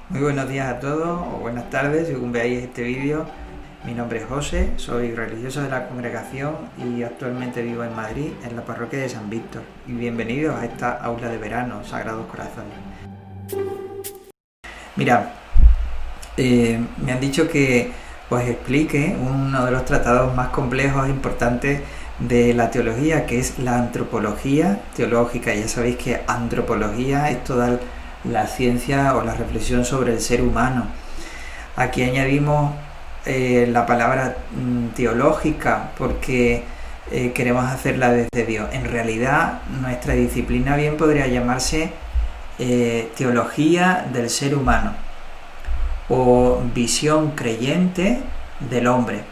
Muy buenos días a todos, o buenas tardes, según veáis este vídeo. Mi nombre es José, soy religioso de la congregación y actualmente vivo en Madrid, en la parroquia de San Víctor. Y bienvenidos a esta aula de verano, Sagrados Corazones. Mirad, me han dicho que os explique uno de los tratados más complejos e importantes de la teología, que es la antropología teológica. Ya sabéis que antropología es toda la ciencia o la reflexión sobre el ser humano. Aquí añadimos la palabra teológica porque queremos hacerla desde Dios. En realidad nuestra disciplina bien podría llamarse teología del ser humano o visión creyente del hombre,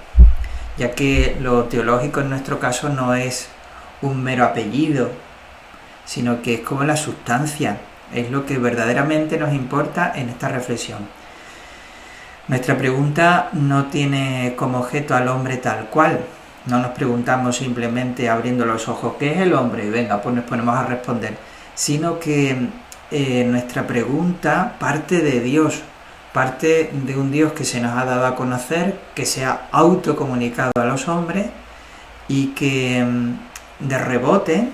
ya que lo teológico en nuestro caso no es un mero apellido, sino que es como la sustancia, es lo que verdaderamente nos importa en esta reflexión. Nuestra pregunta no tiene como objeto al hombre tal cual. No nos preguntamos simplemente abriendo los ojos ¿qué es el hombre? Venga, pues nos ponemos a responder. Sino que nuestra pregunta parte de Dios, parte de un Dios que se nos ha dado a conocer, que se ha autocomunicado a los hombres y que de rebote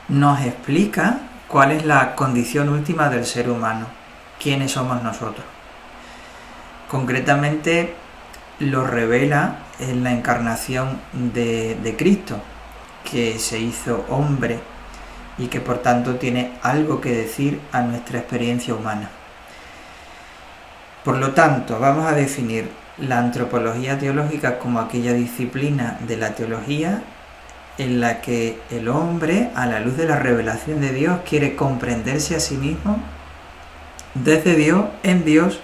nos explica cuál es la condición última del ser humano, quiénes somos nosotros. Concretamente lo revela en la encarnación de Cristo, que se hizo hombre y que por tanto tiene algo que decir a nuestra experiencia humana. Por lo tanto, vamos a definir la antropología teológica como aquella disciplina de la teología en la que el hombre, a la luz de la revelación de Dios, quiere comprenderse a sí mismo desde Dios, en Dios,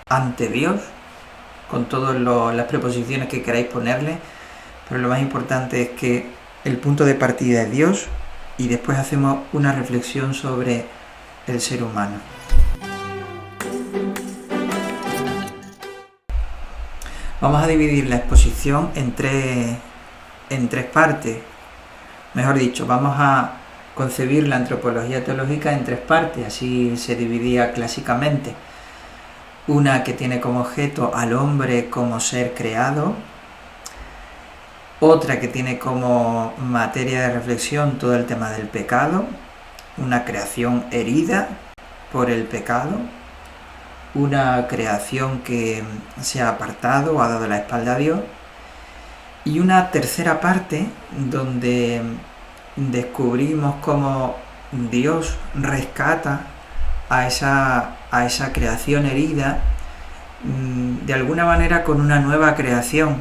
ante Dios, con todas las preposiciones que queráis ponerle, pero lo más importante es que el punto de partida es Dios y después hacemos una reflexión sobre el ser humano. Vamos a dividir la exposición en tres partes. Mejor dicho, vamos a concebir la antropología teológica en tres partes, así se dividía clásicamente. Una que tiene como objeto al hombre como ser creado, otra que tiene como materia de reflexión todo el tema del pecado, una creación herida por el pecado, una creación que se ha apartado o ha dado la espalda a Dios, y una tercera parte donde descubrimos cómo Dios rescata a esa creación herida, de alguna manera con una nueva creación,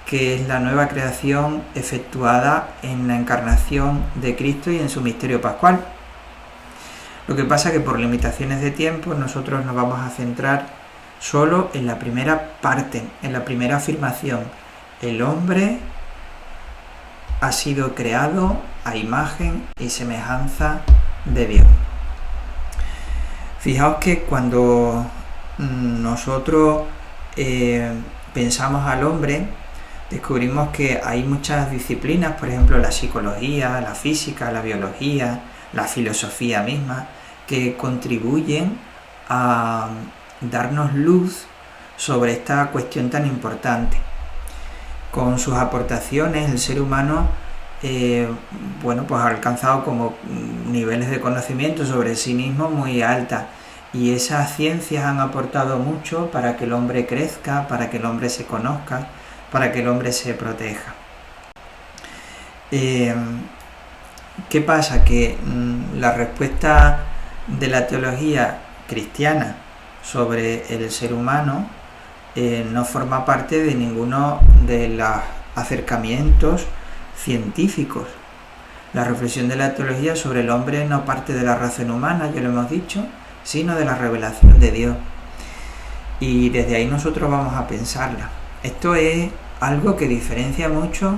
que es la nueva creación efectuada en la encarnación de Cristo y en su misterio pascual. Lo que pasa es que por limitaciones de tiempo nosotros nos vamos a centrar solo en la primera parte, en la primera afirmación. El hombre ha sido creado a imagen y semejanza de Dios. Fijaos que cuando nosotros pensamos al hombre, descubrimos que hay muchas disciplinas, por ejemplo la psicología, la física, la biología, la filosofía misma, que contribuyen a darnos luz sobre esta cuestión tan importante. Con sus aportaciones el ser humano ha alcanzado como niveles de conocimiento sobre sí mismo muy altas, y esas ciencias han aportado mucho para que el hombre crezca, para que el hombre se conozca, para que el hombre se proteja. ¿Qué pasa? Que la respuesta de la teología cristiana sobre el ser humano no forma parte de ninguno de los acercamientos científicos. La reflexión de la teología sobre el hombre no parte de la razón humana, ya lo hemos dicho, sino de la revelación de Dios. Y desde ahí nosotros vamos a pensarla. Esto es algo que diferencia mucho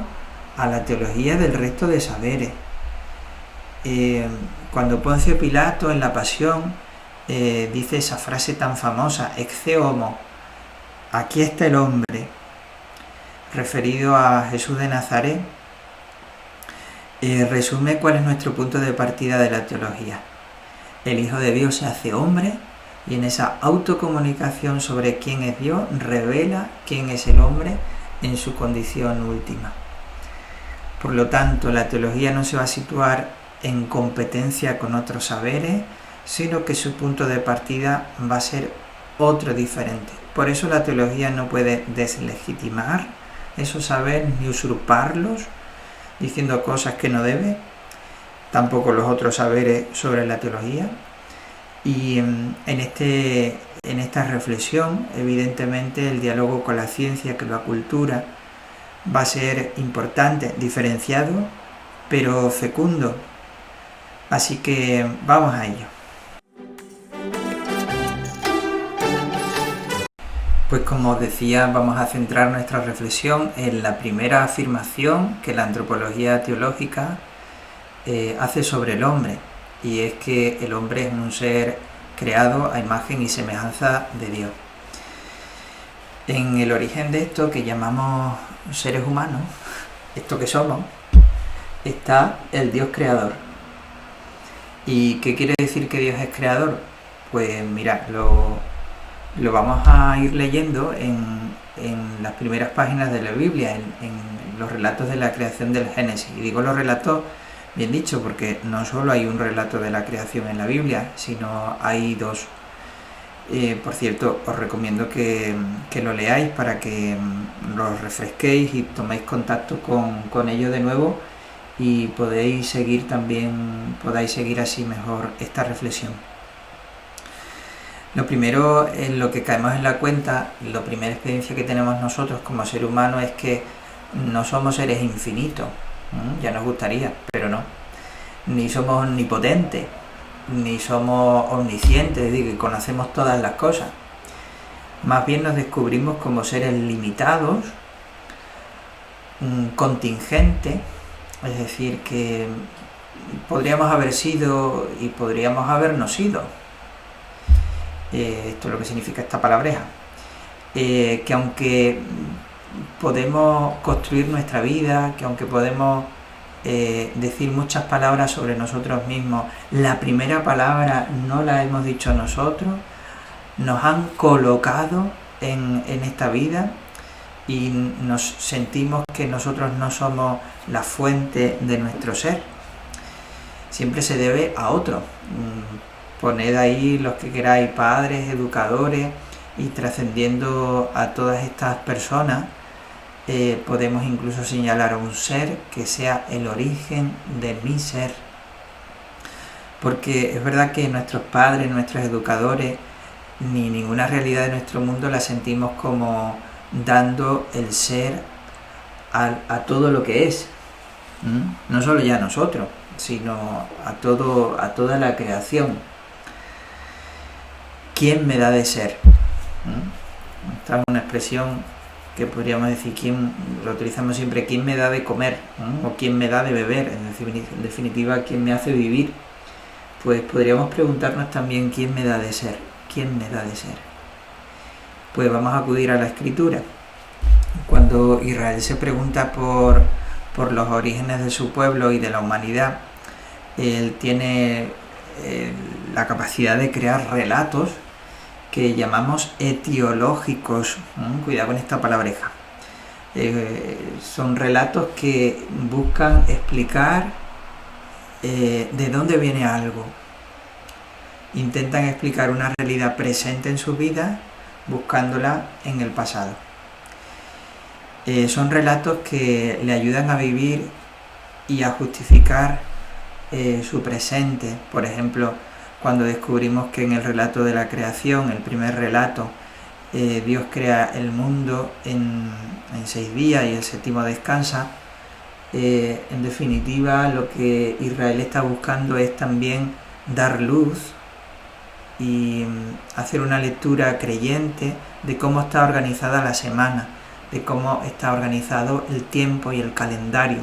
a la teología del resto de saberes. Cuando Poncio Pilato en la Pasión dice esa frase tan famosa, ecce homo, aquí está el hombre, referido a Jesús de Nazaret, resume cuál es nuestro punto de partida de la teología. el Hijo de Dios se hace hombre y en esa autocomunicación sobre quién es Dios revela quién es el hombre en su condición última. Por lo tanto, la teología no se va a situar en competencia con otros saberes, sino que su punto de partida va a ser otro diferente. Por eso la teología no puede deslegitimar esos saberes ni usurparlos diciendo cosas que no debe, tampoco los otros saberes sobre la teología. Y en esta reflexión, evidentemente, el diálogo con la ciencia, con la cultura, va a ser importante, diferenciado, pero fecundo. Así que vamos a ello. Pues como os decía, vamos a centrar nuestra reflexión en la primera afirmación que la antropología teológica hace sobre el hombre, y es que el hombre es un ser creado a imagen y semejanza de Dios. En el origen de esto que llamamos seres humanos, esto que somos, está el Dios creador. ¿Y qué quiere decir que Dios es creador? Pues mirad, lo vamos a ir leyendo en las primeras páginas de la Biblia, en los relatos de la creación del Génesis. Y digo los relatos, bien dicho, porque no solo hay un relato de la creación en la Biblia, sino hay dos. Por cierto, os recomiendo que lo leáis para que lo refresquéis y toméis contacto con ello de nuevo y podáis seguir así mejor esta reflexión. Lo primero, en lo que caemos en la cuenta, la primera experiencia que tenemos nosotros como ser humano es que no somos seres infinitos. Ya nos gustaría, pero no. Ni somos omnipotentes, ni somos omniscientes, es decir, que conocemos todas las cosas. Más bien nos descubrimos como seres limitados, contingentes, es decir, que podríamos haber sido y podríamos habernos sido. Esto es lo que significa esta palabreja. Que aunque podemos construir nuestra vida, que aunque podemos decir muchas palabras sobre nosotros mismos, la primera palabra no la hemos dicho nosotros, nos han colocado en esta vida y nos sentimos que nosotros no somos la fuente de nuestro ser. Siempre se debe a otro. Poned ahí los que queráis, padres, educadores, y trascendiendo a todas estas personas, podemos incluso señalar a un ser que sea el origen de mi ser. Porque es verdad que nuestros padres, nuestros educadores, ni ninguna realidad de nuestro mundo la sentimos como dando el ser a todo lo que es. No solo ya a nosotros, sino a toda la creación. ¿Quién me da de ser? Esta es una expresión que podríamos decir, lo utilizamos siempre, ¿quién me da de comer? O ¿quién me da de beber? En definitiva, ¿quién me hace vivir? Pues podríamos preguntarnos también, ¿quién me da de ser? ¿Quién me da de ser? Pues vamos a acudir a la Escritura. Cuando Israel se pregunta por los orígenes de su pueblo y de la humanidad, él tiene la capacidad de crear relatos que llamamos etiológicos. Cuidado con esta palabreja. Son relatos que buscan explicar de dónde viene algo. Intentan explicar una realidad presente en su vida buscándola en el pasado. Son relatos que le ayudan a vivir y a justificar su presente. Por ejemplo, cuando descubrimos que en el relato de la creación, el primer relato, Dios crea el mundo en 6 días y el séptimo descansa, en definitiva lo que Israel está buscando es también dar luz y hacer una lectura creyente de cómo está organizada la semana, de cómo está organizado el tiempo y el calendario.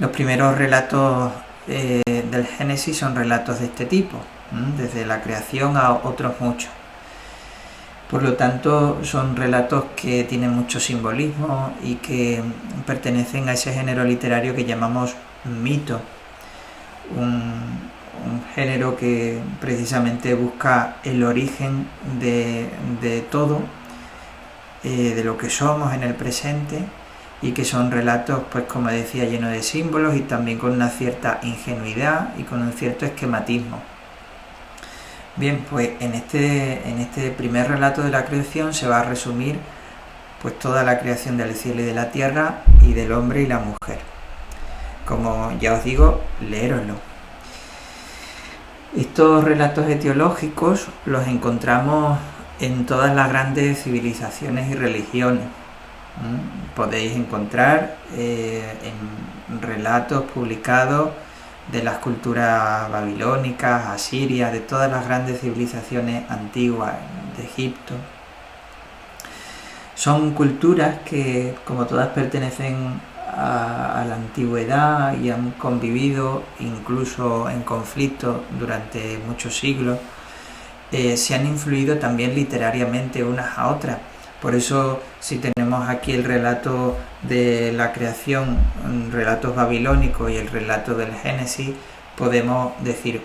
Los primeros relatos del Génesis son relatos de este tipo, desde la creación a otros muchos. Por lo tanto, son relatos que tienen mucho simbolismo y que pertenecen a ese género literario que llamamos mito, un género que precisamente busca el origen de todo, de lo que somos en el presente, y que son relatos, pues como decía, llenos de símbolos y también con una cierta ingenuidad y con un cierto esquematismo. Bien, pues en este primer relato de la creación se va a resumir pues toda la creación del cielo y de la tierra y del hombre y la mujer. Como ya os digo, leéroslo. Estos relatos etiológicos los encontramos en todas las grandes civilizaciones y religiones. Podéis encontrar en relatos publicados de las culturas babilónicas, asirias, de todas las grandes civilizaciones antiguas, de Egipto. Son culturas que, como todas, pertenecen a la antigüedad y han convivido incluso en conflicto durante muchos siglos. Se han influido también literariamente unas a otras. Por eso, si tenemos aquí el relato de la creación, relatos babilónicos, y el relato del Génesis, podemos decir,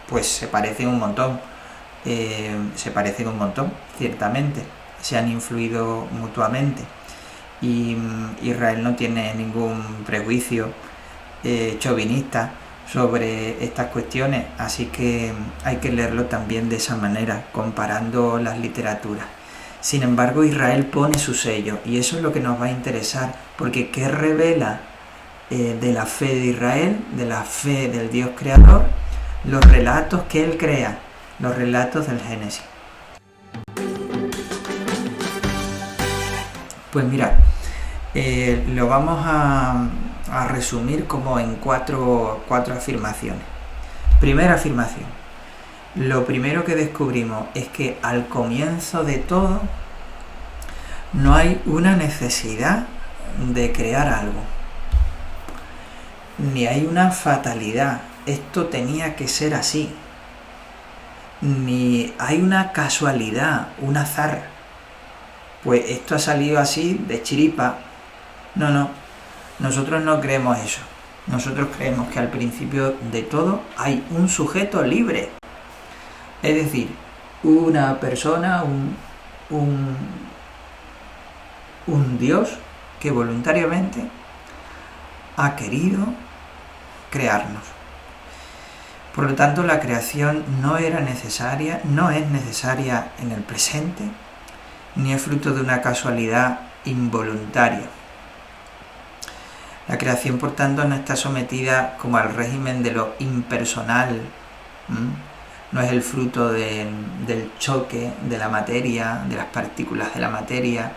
pues se parecen un montón, ciertamente, se han influido mutuamente, y Israel no tiene ningún prejuicio chauvinista sobre estas cuestiones, así que hay que leerlo también de esa manera, comparando las literaturas. Sin embargo, Israel pone su sello, y eso es lo que nos va a interesar, porque ¿qué revela de la fe de Israel, de la fe del Dios creador? Los relatos que él crea, los relatos del Génesis. Pues mirad, lo vamos a resumir como en cuatro afirmaciones. Primera afirmación. Lo primero que descubrimos es que al comienzo de todo no hay una necesidad de crear algo, ni hay una fatalidad, esto tenía que ser así, ni hay una casualidad, un azar, pues esto ha salido así de chiripa. No, nosotros no creemos eso. Nosotros creemos que al principio de todo hay un sujeto libre. Es decir, una persona, un Dios que voluntariamente ha querido crearnos. Por lo tanto, la creación no es necesaria en el presente, ni es fruto de una casualidad involuntaria. La creación, por tanto, no está sometida como al régimen de lo impersonal. No es el fruto del choque de la materia, de las partículas de la materia.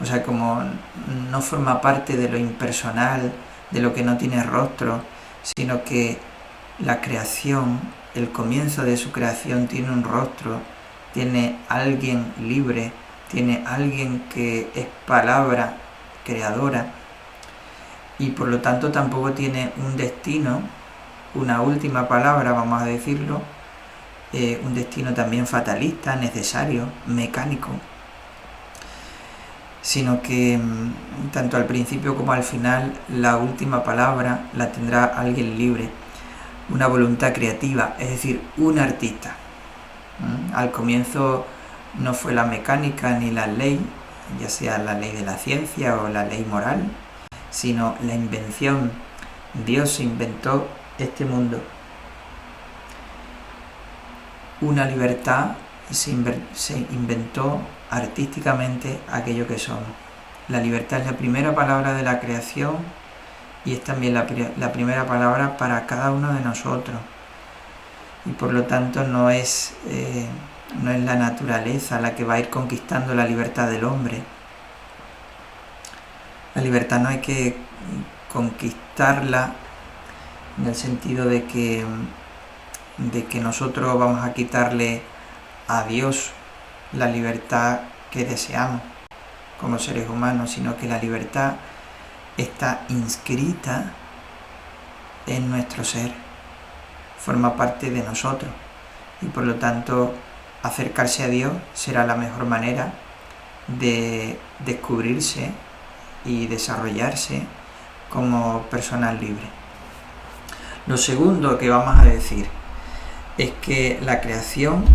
O sea, como no forma parte de lo impersonal, de lo que no tiene rostro, sino que la creación, el comienzo de su creación tiene un rostro, tiene alguien libre, tiene alguien que es palabra creadora, y por lo tanto tampoco tiene un destino, una última palabra, vamos a decirlo, un destino también fatalista, necesario, mecánico, sino que tanto al principio como al final la última palabra la tendrá alguien libre, una voluntad creativa, es decir, un artista. Al comienzo no fue la mecánica ni la ley, ya sea la ley de la ciencia o la ley moral, sino la invención. Dios inventó este mundo. Una libertad, se inventó artísticamente aquello que somos. La libertad es la primera palabra de la creación y es también la primera palabra para cada uno de nosotros. Y por lo tanto no es la naturaleza la que va a ir conquistando la libertad del hombre. La libertad no hay que conquistarla en el sentido de que nosotros vamos a quitarle a Dios la libertad que deseamos como seres humanos, sino que la libertad está inscrita en nuestro ser, forma parte de nosotros, y por lo tanto acercarse a Dios será la mejor manera de descubrirse y desarrollarse como personas libres. Lo segundo que vamos a decir es que la creación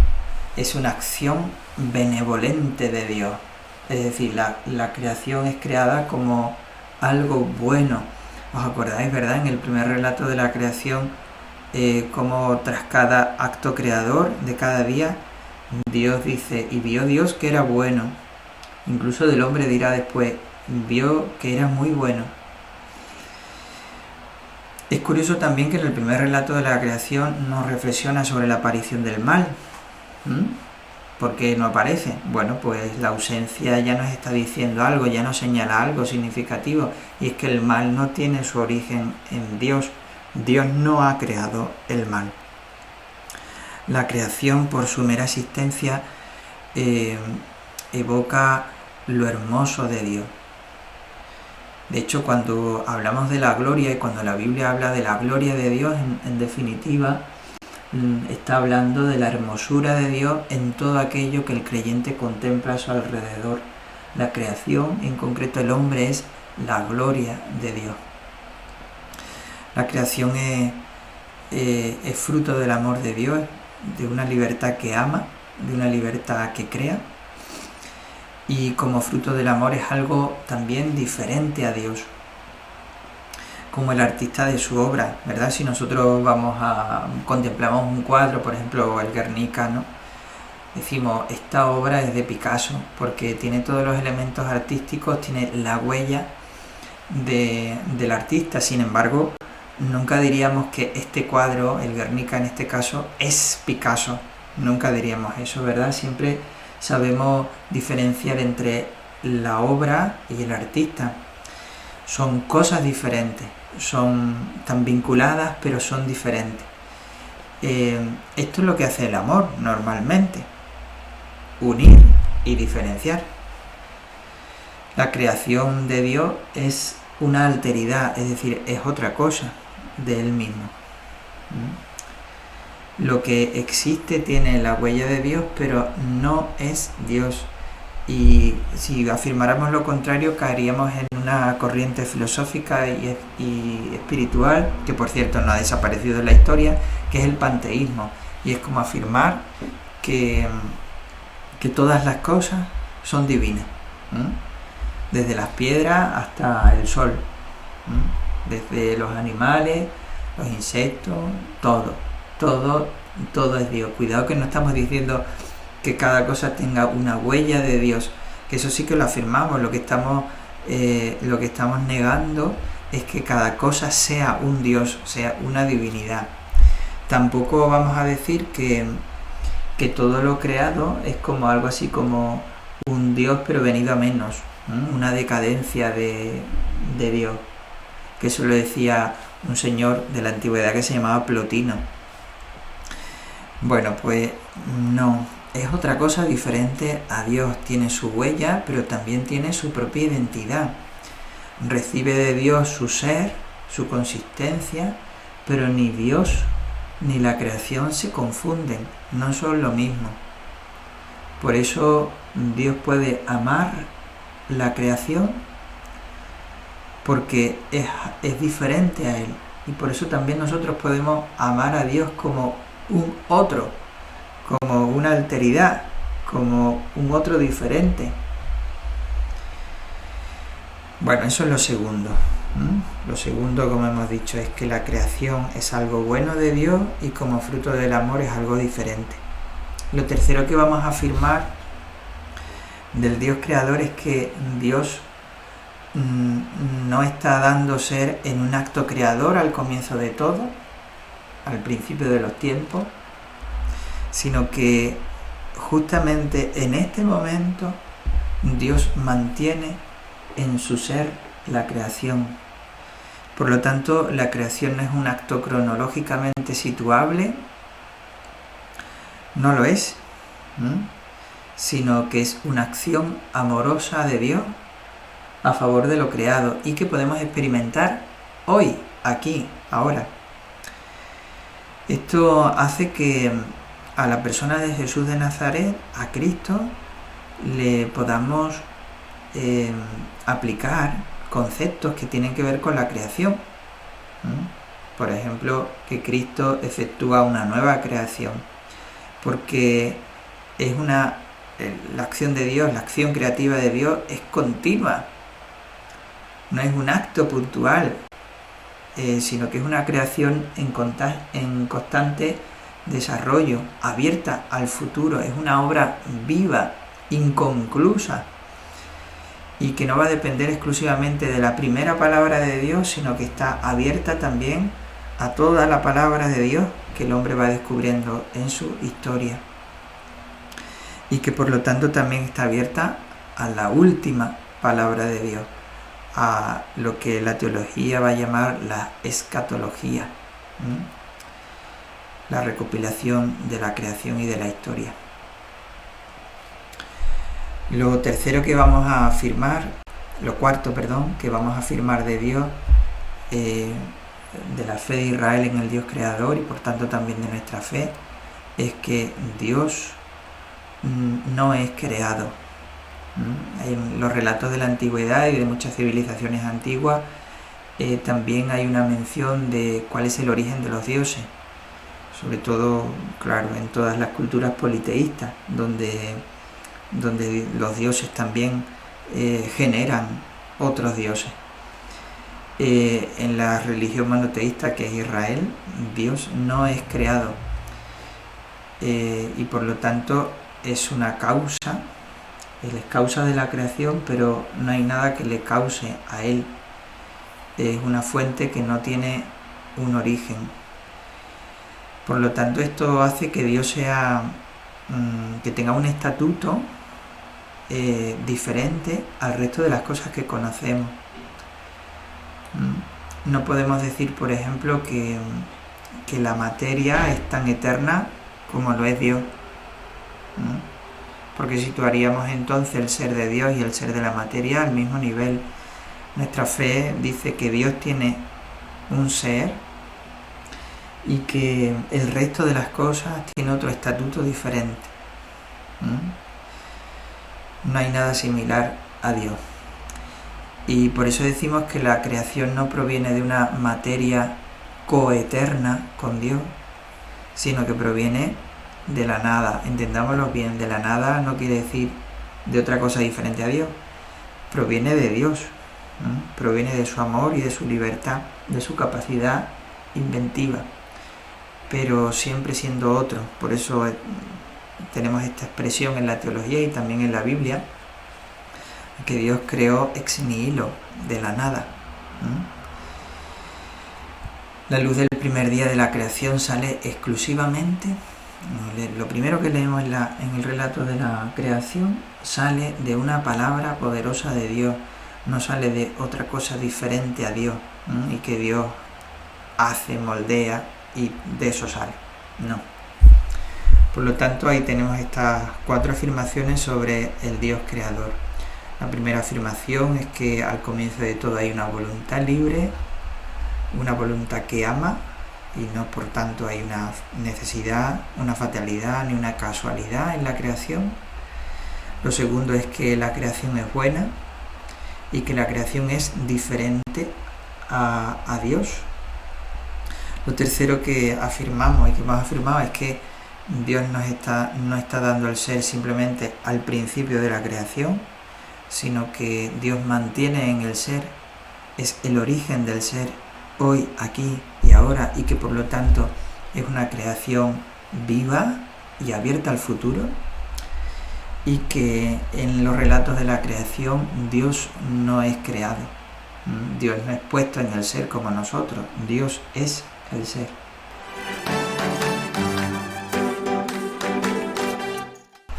es una acción benevolente de Dios. Es decir, la creación es creada como algo bueno. ¿Os acordáis, verdad? En el primer relato de la creación, como tras cada acto creador de cada día, Dios dice, y vio Dios que era bueno. Incluso del hombre dirá después, vio que era muy bueno. Es curioso también que en el primer relato de la creación nos reflexiona sobre la aparición del mal. ¿Por qué no aparece? Bueno, pues la ausencia ya nos está diciendo algo, ya nos señala algo significativo, y es que el mal no tiene su origen en Dios. Dios no ha creado el mal. La creación, por su mera existencia, evoca lo hermoso de Dios. De hecho, cuando hablamos de la gloria y cuando la Biblia habla de la gloria de Dios, en definitiva, está hablando de la hermosura de Dios en todo aquello que el creyente contempla a su alrededor. La creación, en concreto el hombre, es la gloria de Dios. La creación es fruto del amor de Dios, de una libertad que ama, de una libertad que crea, y como fruto del amor es algo también diferente a Dios, como el artista de su obra, ¿verdad? Si nosotros contemplamos un cuadro, por ejemplo el Guernica, ¿no? Decimos, esta obra es de Picasso, porque tiene todos los elementos artísticos, tiene la huella del artista. Sin embargo, nunca diríamos que este cuadro, el Guernica en este caso, es Picasso. Nunca diríamos eso, ¿verdad? Siempre sabemos diferenciar entre la obra y el artista. Son cosas diferentes, son tan vinculadas, pero son diferentes. Esto es lo que hace el amor normalmente, unir y diferenciar. La creación de Dios es una alteridad, es decir, es otra cosa de Él mismo. Lo que existe tiene la huella de Dios, pero no es Dios. Y si afirmáramos lo contrario, caeríamos en una corriente filosófica y espiritual, que por cierto no ha desaparecido de la historia, que es el panteísmo. Y es como afirmar que todas las cosas son divinas, desde las piedras hasta el sol, desde los animales, los insectos, todo es Dios. Cuidado que no estamos diciendo que cada cosa tenga una huella de Dios, que eso sí que lo afirmamos. Lo que estamos negando es que cada cosa sea un Dios, sea una divinidad. Tampoco vamos a decir que todo lo creado es como algo así como un Dios pero venido a menos, una decadencia de Dios, que eso lo decía un señor de la antigüedad que se llamaba Plotino. Bueno, pues no, es otra cosa diferente a Dios. Tiene su huella, pero también tiene su propia identidad. Recibe de Dios su ser, su consistencia, pero ni Dios ni la creación se confunden, no son lo mismo. Por eso Dios puede amar la creación, porque es diferente a Él. Y por eso también nosotros podemos amar a Dios como un otro, como una alteridad, como un otro diferente. Bueno, eso es lo segundo. Lo segundo, como hemos dicho, es que la creación es algo bueno de Dios y como fruto del amor es algo diferente. Lo tercero que vamos a afirmar del Dios creador es que Dios no está dando ser en un acto creador al comienzo de todo, al principio de los tiempos, sino que justamente en este momento Dios mantiene en su ser la creación. Por lo tanto, la creación no es un acto cronológicamente situable, no lo es, sino que es una acción amorosa de Dios a favor de lo creado y que podemos experimentar hoy, aquí, ahora. Esto hace que a la persona de Jesús de Nazaret, a Cristo, le podamos aplicar conceptos que tienen que ver con la creación. por ejemplo, que Cristo efectúa una nueva creación, porque es la acción de Dios, la acción creativa de Dios es continua, no es un acto puntual, sino que es una creación en constante desarrollo, abierta al futuro, es una obra viva, inconclusa, y que no va a depender exclusivamente de la primera palabra de Dios, sino que está abierta también a toda la palabra de Dios que el hombre va descubriendo en su historia, y que por lo tanto también está abierta a la última palabra de Dios, a lo que la teología va a llamar la escatología, la recopilación de la creación y de la historia. Lo cuarto que vamos a afirmar de Dios, de la fe de Israel en el Dios creador y por tanto también de nuestra fe, es que Dios no es creado. En los relatos de la antigüedad y de muchas civilizaciones antiguas también hay una mención de cuál es el origen de los dioses, sobre todo, claro, en todas las culturas politeístas, donde los dioses también generan otros dioses. En la religión monoteísta, que es Israel, Dios no es creado, y por lo tanto es una causa. Él es causa de la creación, pero no hay nada que le cause a Él. Es una fuente que no tiene un origen. Por lo tanto, esto hace que Dios que tenga un estatuto diferente al resto de las cosas que conocemos. No podemos decir, por ejemplo, que la materia es tan eterna como lo es Dios, porque situaríamos entonces el ser de Dios y el ser de la materia al mismo nivel. Nuestra fe dice que Dios tiene un ser y que el resto de las cosas tiene otro estatuto diferente. No hay nada similar a Dios. Y por eso decimos que la creación no proviene de una materia coeterna con Dios, sino que proviene de la nada. Entendámoslo bien, de la nada no quiere decir de otra cosa diferente a Dios. Proviene de Dios, proviene de su amor y de su libertad, de su capacidad inventiva, pero siempre siendo otro. Por eso tenemos esta expresión en la teología y también en la Biblia, que Dios creó ex nihilo, de la nada. La luz del primer día de la creación sale exclusivamente, lo primero que leemos en el relato de la creación, sale de una palabra poderosa de Dios, no sale de otra cosa diferente a Dios, y que Dios hace, moldea y de eso sale. No. Por lo tanto, ahí tenemos estas 4 afirmaciones sobre el Dios creador. La primera afirmación es que al comienzo de todo hay una voluntad libre, una voluntad que ama, y no por tanto hay una necesidad, una fatalidad ni una casualidad en la creación. Lo segundo es que la creación es buena y que la creación es diferente a Dios. Lo tercero que afirmamos y que hemos afirmado es que Dios no está dando el ser simplemente al principio de la creación, sino que Dios mantiene en el ser, es el origen del ser hoy, aquí y ahora, y que por lo tanto es una creación viva y abierta al futuro, y que en los relatos de la creación Dios no es creado, Dios no es puesto en el ser como nosotros, Dios es el ser.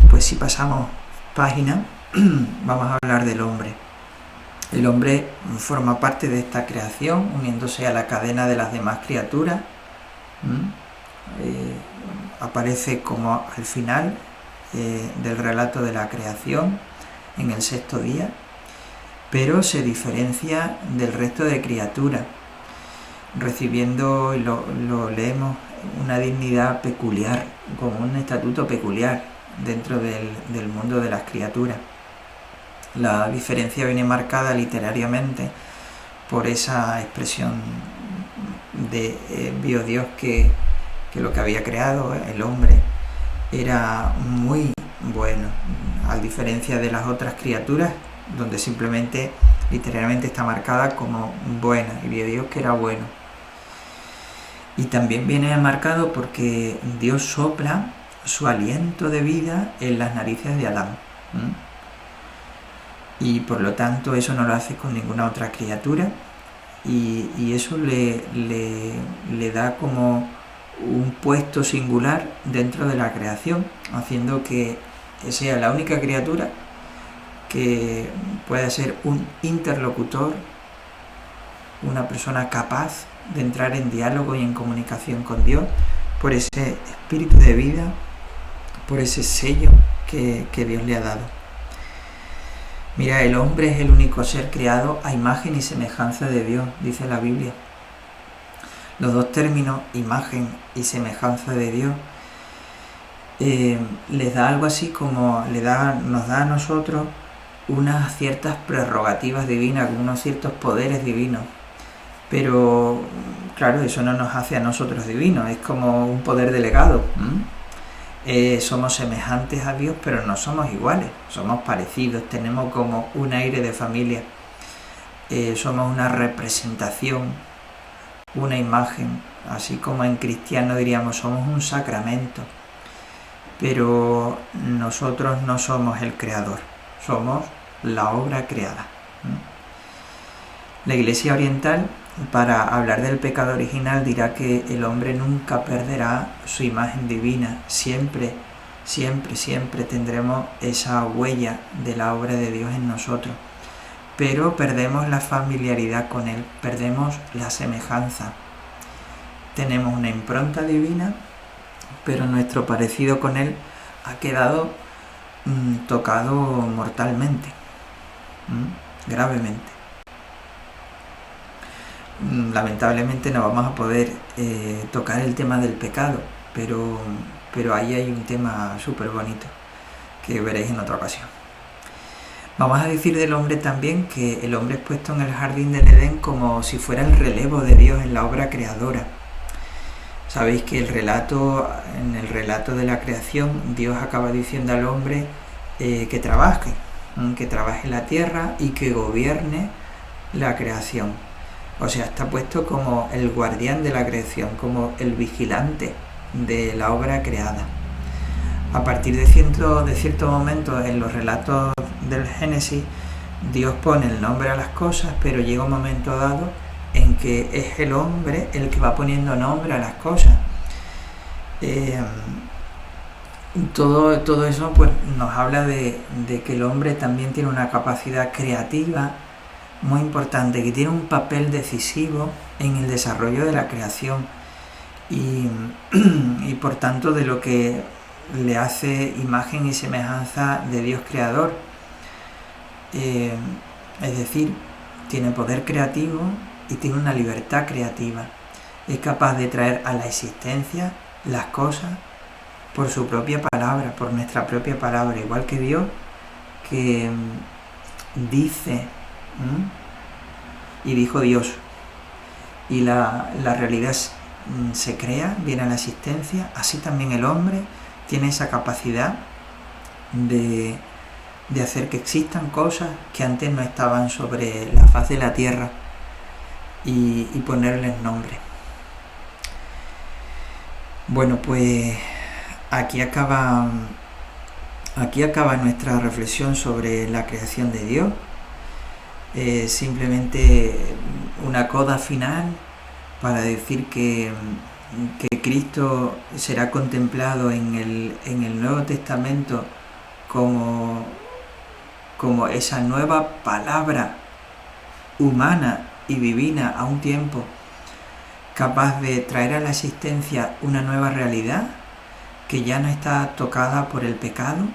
Pues si pasamos página, vamos a hablar del hombre. El hombre forma parte de esta creación, uniéndose a la cadena de las demás criaturas. Aparece como al final del relato de la creación, en el 6º día, pero se diferencia del resto de criaturas, recibiendo, lo leemos, una dignidad peculiar, como un estatuto peculiar dentro del mundo de las criaturas. La diferencia viene marcada literariamente por esa expresión vio Dios que lo que había creado, el hombre, era muy bueno, a diferencia de las otras criaturas, donde simplemente, literalmente está marcada como buena, y vio Dios que era bueno. Y también viene marcado porque Dios sopla su aliento de vida en las narices de Adán. Y por lo tanto eso no lo hace con ninguna otra criatura, y eso le da como un puesto singular dentro de la creación, haciendo que sea la única criatura que pueda ser un interlocutor, una persona capaz de entrar en diálogo y en comunicación con Dios, por ese espíritu de vida, por ese sello que Dios le ha dado. Mira, el hombre es el único ser creado a imagen y semejanza de Dios, dice la Biblia. Los dos términos, imagen y semejanza de Dios, les da algo así como nos da a nosotros unas ciertas prerrogativas divinas, unos ciertos poderes divinos. Pero claro, eso no nos hace a nosotros divinos, es como un poder delegado. Somos semejantes a Dios, pero no somos iguales, somos parecidos, tenemos como un aire de familia, somos una representación, una imagen, así como en cristiano diríamos somos un sacramento, pero nosotros no somos el creador, somos la obra creada. La Iglesia Oriental, para hablar del pecado original, dirá que el hombre nunca perderá su imagen divina, siempre, siempre, siempre tendremos esa huella de la obra de Dios en nosotros, pero perdemos la familiaridad con Él, perdemos la semejanza. Tenemos una impronta divina, pero nuestro parecido con Él ha quedado tocado mortalmente, gravemente. Lamentablemente no vamos a poder tocar el tema del pecado, pero ahí hay un tema súper bonito que veréis en otra ocasión. Vamos a decir del hombre también que el hombre es puesto en el jardín del Edén como si fuera el relevo de Dios en la obra creadora. Sabéis que en el relato de la creación, Dios acaba diciendo al hombre que trabaje la tierra y que gobierne la creación. O sea, está puesto como el guardián de la creación, como el vigilante de la obra creada. A partir de cierto momento en los relatos del Génesis, Dios pone el nombre a las cosas, pero llega un momento dado en que es el hombre el que va poniendo nombre a las cosas. Todo eso pues nos habla de que el hombre también tiene una capacidad creativa muy importante, que tiene un papel decisivo en el desarrollo de la creación y por tanto de lo que le hace imagen y semejanza de Dios creador. Es decir, tiene poder creativo y tiene una libertad creativa. Es capaz de traer a la existencia las cosas por su propia palabra, por nuestra propia palabra, igual que Dios, que dice y dijo Dios, y la realidad se crea, viene a la existencia. Así también el hombre tiene esa capacidad de hacer que existan cosas que antes no estaban sobre la faz de la tierra y ponerles nombre. Bueno, pues aquí acaba nuestra reflexión sobre la creación de Dios. Simplemente una coda final para decir que Cristo será contemplado en el Nuevo Testamento como esa nueva palabra humana y divina a un tiempo, capaz de traer a la existencia una nueva realidad que ya no está tocada por el pecado,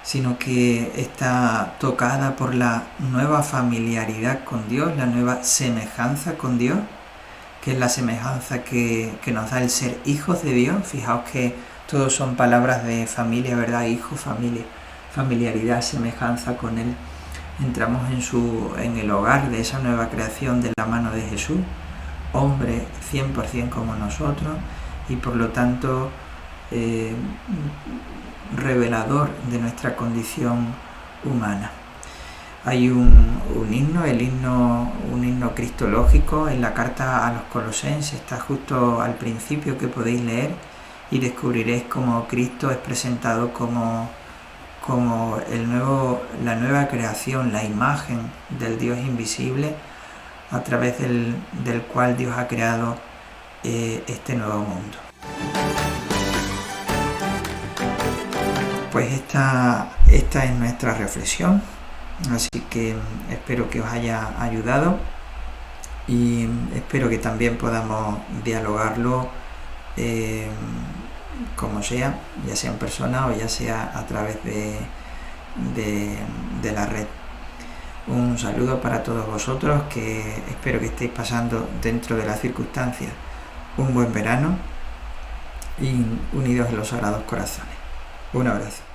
sino que está tocada por la nueva familiaridad con Dios, la nueva semejanza con Dios, que es la semejanza que nos da el ser hijos de Dios. Fijaos que todos son palabras de familia, ¿verdad? Hijo, familia, familiaridad, semejanza con Él. Entramos en el hogar de esa nueva creación de la mano de Jesús, hombre 100% como nosotros y por lo tanto revelador de nuestra condición humana. Hay un himno cristológico en la carta a los Colosenses, está justo al principio, que podéis leer y descubriréis cómo Cristo es presentado como la nueva creación, la imagen del Dios invisible, a través del cual Dios ha creado este nuevo mundo. Pues esta es nuestra reflexión, así que espero que os haya ayudado y espero que también podamos dialogarlo como sea, ya sea en persona o ya sea a través de la red. Un saludo para todos vosotros, que espero que estéis pasando, dentro de las circunstancias, un buen verano y unidos en los sagrados corazones. Un abrazo.